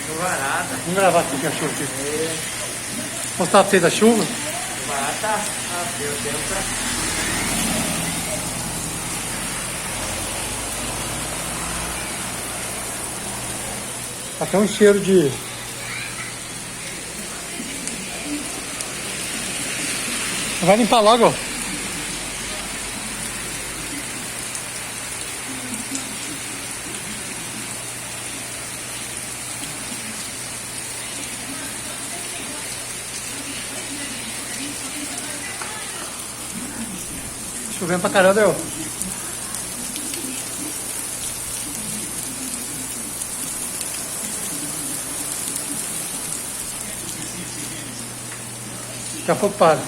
Chuvarada. Vamos gravar aqui com a chuva aqui. Mostrar pra vocês a chuva. Chuvarada. Deu tempo pra... Até um cheiro de... Vai limpar logo. Chovendo pra caramba, deu. Daqui a pouco para.